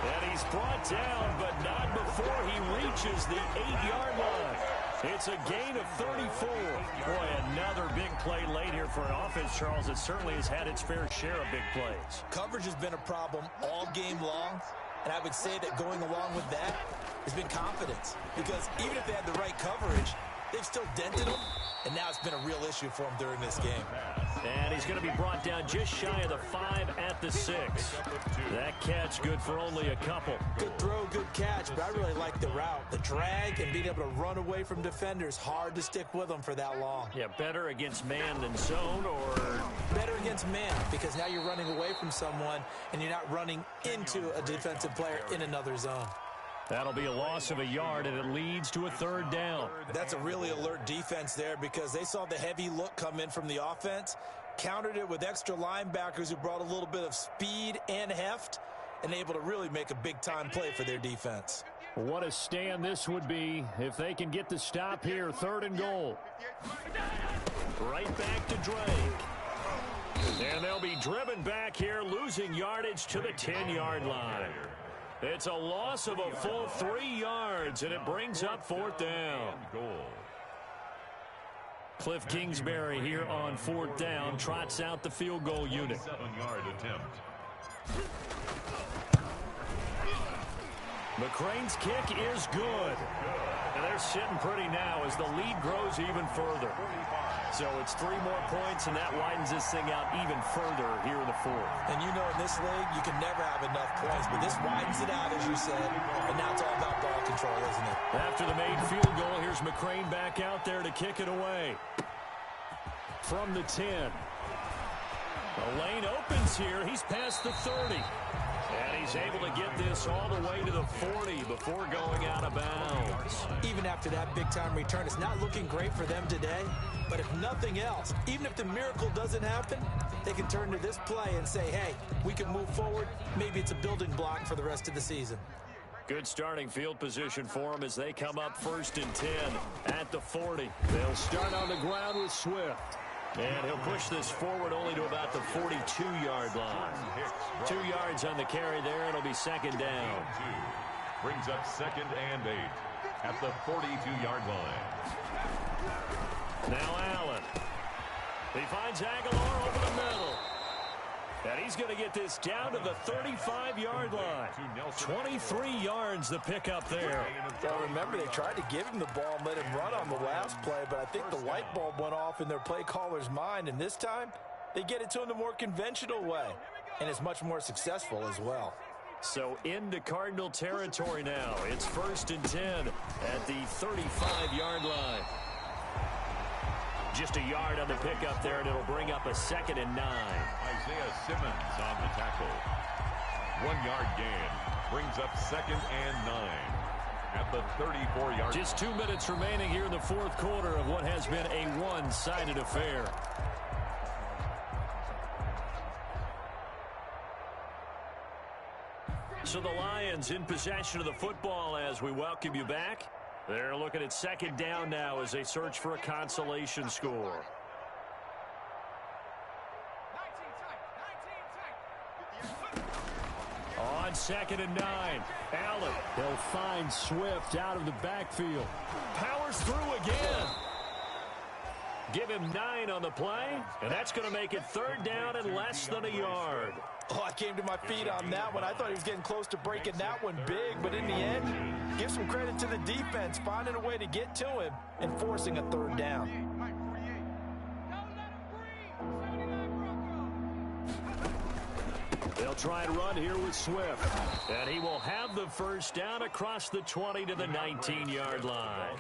[SPEAKER 2] And he's brought down, but not before he reaches the 8-yard line. It's a gain of 34. Boy, another big play late here for an offense, Charles, that certainly has had its fair share of big plays.
[SPEAKER 3] Coverage has been a problem all game long, and I would say that going along with that has been confidence. Because even if they had the right coverage, they've still dented them, and now it's been a real issue for them during this game.
[SPEAKER 2] And he's going to be brought down just shy of the 5 at the 6. That catch good for only a couple.
[SPEAKER 3] Good throw, good catch, but I really like the route. The drag and being able to run away from defenders, hard to stick with them for that long.
[SPEAKER 2] Yeah, better against man than zone, or
[SPEAKER 3] better against man, because now you're running away from someone and you're not running into a defensive player in another zone.
[SPEAKER 2] That'll be a loss of a yard, and it leads to a third down.
[SPEAKER 3] That's a really alert defense there because they saw the heavy look come in from the offense, countered it with extra linebackers who brought a little bit of speed and heft, and able to really make a big-time play for their defense.
[SPEAKER 2] What a stand this would be if they can get the stop here, 3rd and goal. Right back to Drake. And they'll be driven back here, losing yardage to the 10-yard line. It's a loss of a full 3 yards, and it brings up 4th down. Cliff Kingsbury here on 4th down trots out the field goal unit.
[SPEAKER 4] 7-yard attempt.
[SPEAKER 2] McCrane's kick is good. And they're sitting pretty now as the lead grows even further. So it's 3 more points, and that widens this thing out even further here in the 4th.
[SPEAKER 3] And you know in this league, you can never have enough points, but this widens it out, as you said, and now it's all about ball control, isn't it?
[SPEAKER 2] After the made field goal, here's McCrane back out there to kick it away. From the 10. The lane opens here. He's past the 30. And he's able to get this all the way to the 40 before going out of bounds.
[SPEAKER 3] Even after that big-time return, it's not looking great for them today. But if nothing else, even if the miracle doesn't happen, they can turn to this play and say, hey, we can move forward. Maybe it's a building block for the rest of the season.
[SPEAKER 2] Good starting field position for them as they come up 1st and 10 at the 40. They'll start on the ground with Swift. And he'll push this forward only to about the 42-yard line. 2 yards on the carry there. It'll be 2nd down.
[SPEAKER 4] Brings up 2nd and 8 at the 42-yard line.
[SPEAKER 2] Now Allen. He finds Aguilar over the middle. And he's going to get this down to the 35-yard line. 23 yards the pickup there.
[SPEAKER 3] Well, remember, they tried to give him the ball and let him run on the last play, but I think the light bulb went off in their play caller's mind, and this time they get it to him the more conventional way, and it's much more successful as well.
[SPEAKER 2] So into Cardinal territory now. It's 1st and 10 at the 35-yard line. Just a yard on the pickup there, and it'll bring up a 2nd and 9.
[SPEAKER 4] Isaiah Simmons on the tackle. 1-yard gain. Brings up 2nd and 9 at the 34-yard.
[SPEAKER 2] Just 2 minutes remaining here in the 4th quarter of what has been a one-sided affair. So the Lions in possession of the football as we welcome you back. They're looking at 2nd down now as they search for a consolation score. On 2nd and 9, Allen.
[SPEAKER 6] He'll find Swift out of the backfield.
[SPEAKER 2] Powers through again. Give him 9 on the play, and that's going to make it 3rd down and less than a yard.
[SPEAKER 3] Oh, I came to my feet on that one. I thought he was getting close to breaking that one big, but in the end, give some credit to the defense, finding a way to get to him and forcing a third down.
[SPEAKER 2] They'll try and run here with Swift. And he will have the first down across the 20 to the 19-yard line.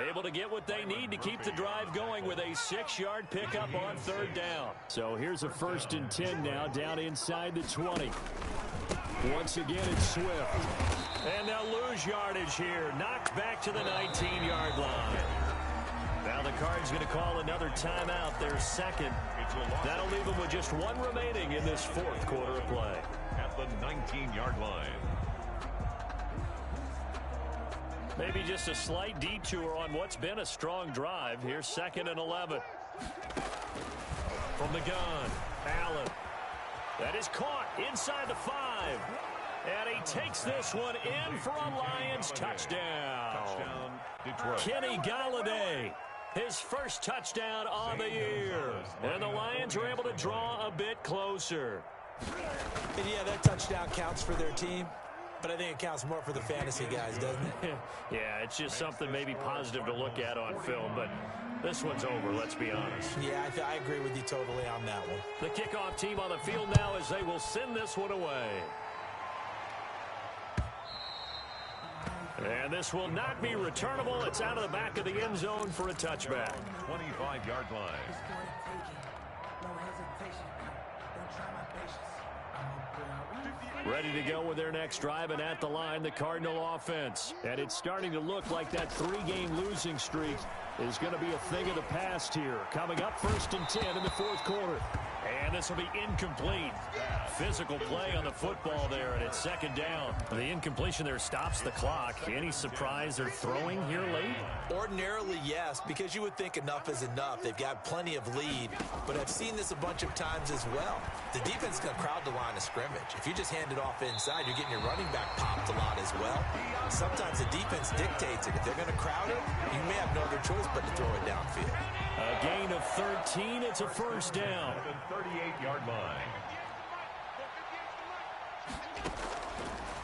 [SPEAKER 2] Able to get what they need to keep the drive going with a 6-yard pickup on third down. So here's a 1st and 10 now down inside the 20. Once again, it's Swift. And they'll lose yardage here. Knocked back to the 19-yard line. Now the Cards going to call another timeout, their second. That'll leave them with just one remaining in this 4th quarter of play.
[SPEAKER 4] At the 19-yard line.
[SPEAKER 2] Maybe just a slight detour on what's been a strong drive. Here's 2nd and 11. From the gun, Allen. That is caught inside the 5. And he takes this one in for a Lions touchdown.
[SPEAKER 4] Touchdown, Detroit.
[SPEAKER 2] Kenny Galladay, his first touchdown on the year. And the Lions are able to draw a bit closer.
[SPEAKER 3] And yeah, that touchdown counts for their team, but I think it counts more for the fantasy guys, doesn't it?
[SPEAKER 2] Yeah, it's just something maybe positive to look at on film, but this one's over, let's be honest.
[SPEAKER 3] Yeah, I agree with you totally on that one.
[SPEAKER 2] The kickoff team on the field now as they will send this one away. And this will not be returnable. It's out of the back of the end zone for a touchback.
[SPEAKER 4] 25-yard line.
[SPEAKER 2] Ready to go with their next drive, and at the line, the Cardinal offense. And it's starting to look like that 3-game losing streak is going to be a thing of the past here. Coming up 1st and 10 in the 4th quarter. And this will be incomplete. Physical play on the football there, and it's 2nd down. The incompletion there stops the clock. Any surprise they're throwing here late?
[SPEAKER 3] Ordinarily, yes, because you would think enough is enough. They've got plenty of lead, but I've seen this a bunch of times as well. The defense can crowd the line of scrimmage. If you just hand it off inside, you're getting your running back popped a lot as well. Sometimes the defense dictates it. If they're going to crowd it, you may have no other choice but to throw it downfield.
[SPEAKER 2] A gain of 13. It's a 1st down.
[SPEAKER 4] At the 38-yard line.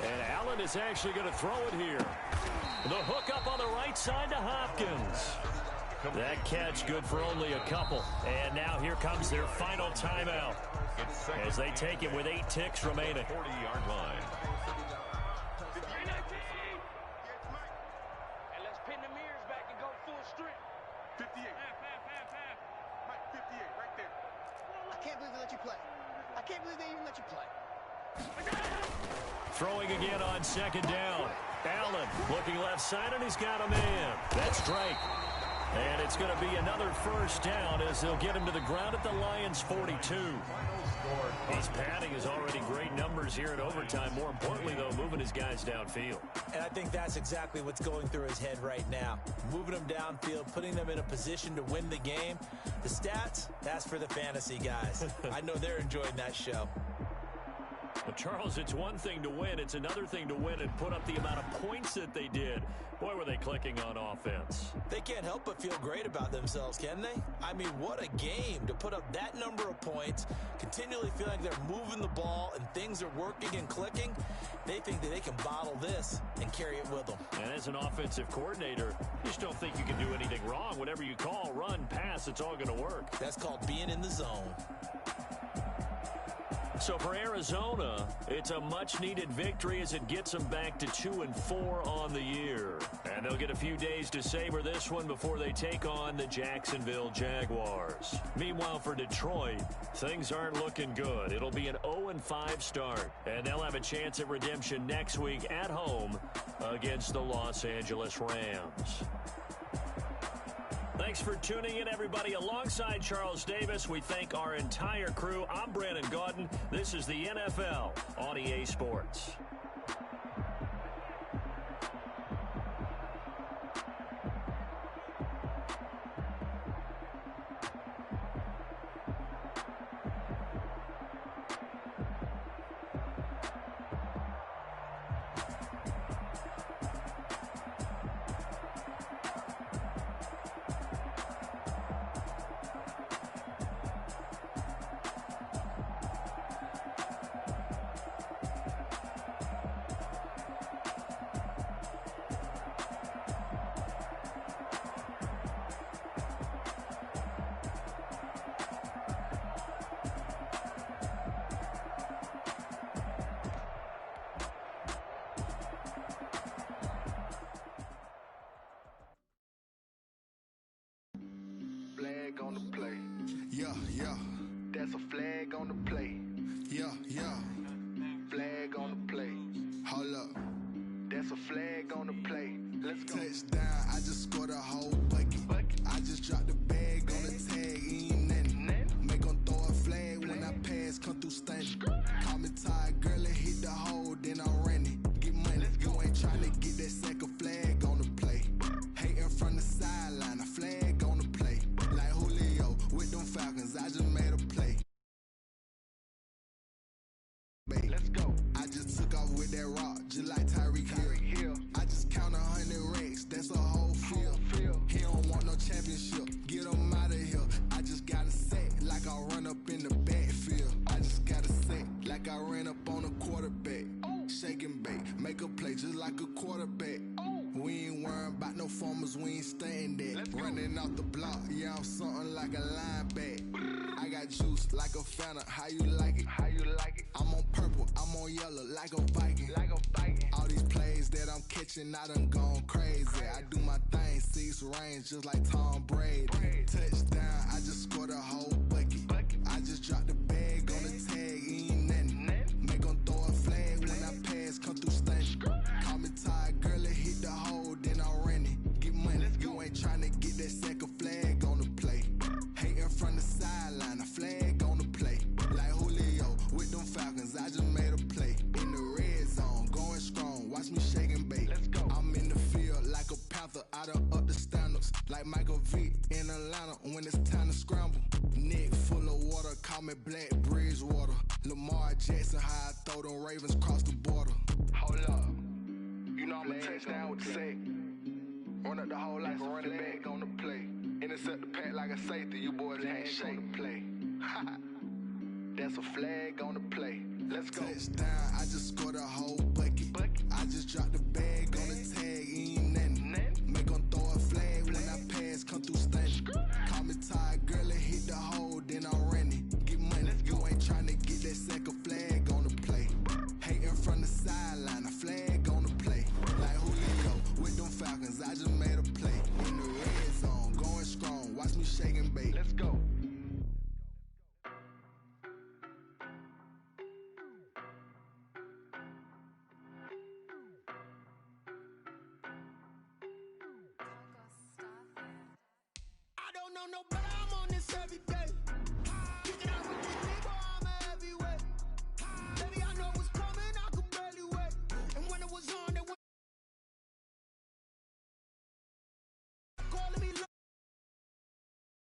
[SPEAKER 2] And Allen is actually going to throw it here. The hook up on the right side to Hopkins. That catch good for only a couple. And now here comes their final timeout as they take it with 8 ticks remaining.
[SPEAKER 4] 40-yard line.
[SPEAKER 5] And let's pin the mirrors back and go full strength. 58. Mike, 58, right there.
[SPEAKER 7] I can't believe they let you play. I can't believe they even let you play.
[SPEAKER 2] Throwing again on 2nd down. Allen looking left side, and he's got a man. That's Drake. And it's going to be another 1st down as they'll get him to the ground at the Lions' 42. His padding is already great numbers here in overtime. More importantly, though, moving his guys downfield.
[SPEAKER 3] And I think that's exactly what's going through his head right now. Moving them downfield, putting them in a position to win the game. The stats, that's for the fantasy guys. I know they're enjoying that show.
[SPEAKER 2] But Charles, it's one thing to win. It's another thing to win and put up the amount of points that they did. Boy, were they clicking on offense.
[SPEAKER 3] They can't help but feel great about themselves, can they? I mean, what a game to put up that number of points, continually feel like they're moving the ball and things are working and clicking. They think that they can bottle this and carry it with them.
[SPEAKER 2] And as an offensive coordinator, you just don't think you can do anything wrong. Whatever you call, run, pass, it's all going to work.
[SPEAKER 3] That's called being in the zone.
[SPEAKER 2] So for Arizona, it's a much-needed victory as it gets them back to 2-4 on the year. And they'll get a few days to savor this one before they take on the Jacksonville Jaguars. Meanwhile, for Detroit, things aren't looking good. It'll be an 0-5 start, and they'll have a chance at redemption next week at home against the Los Angeles Rams. Thanks for tuning in, everybody. Alongside Charles Davis, we thank our entire crew. I'm Brandon Gaudin. This is the NFL on EA Sports.
[SPEAKER 1] yeah. That's a flag on the play. Yeah, yeah. Flag on the play. Hold up. That's a flag on the play. Let's go. Touchdown, I just scored a whole bucket. I just dropped the bag on the tag, ain't nothing. Make 'em throw a flag when I pass, come through stunning. Call me tired, girl, and hit the hole, then I'm running. Get money, you ain't tryna get that second flag on the play. Hating from the sideline, a flag on the play. Like Julio with them Falcons, I just made a play. Let's go. I just took off with that rock, just like Tyreek Hill. I just count 100 racks, that's a whole field. He don't want no championship, get him out of here. I just got a set, like I run up in the backfield. I just got a set, like I ran up on a quarterback. Shake and bake, make a play just like a quarterback. We ain't worrying about no formers, we ain't staying there. Running off the block, yeah, I'm something like a linebacker. I got juice like a Fanta, how you like it? I'm on purple, I'm on yellow, like a Viking. All these plays that I'm catching, I done gone crazy. I do my thing, 6 range, just like Tom Brady. Touchdown, I just scored a whole bucket. I just dropped the bag on the tag, ain't nothing. Make 'em throw a flag when I pass, come through stunning. Call me tired, girl, and hit the hole, then I'm running. Get money, you ain't tryna get that second flag on the play. Hating from the sideline, a flag on the play. Like Julio with them Falcons, I just made a play. In the red zone, going strong, watch me shake and bake. I'm in the field like a panther, I done up the standards. Like Michael Vick in Atlanta when it's time to scramble. Neck full of water, call me Black Bridgewater. Lamar Jackson, how I throw them Ravens across the border. Hold up, you know I'm a touchdown with the sack. Run up the hole like a running back on the play. Intercept the pack like a safety, you boys ain't shake. Play. That's a flag on the play. Let's go. Touchdown, I just scored a whole bucket. I just dropped the bag on the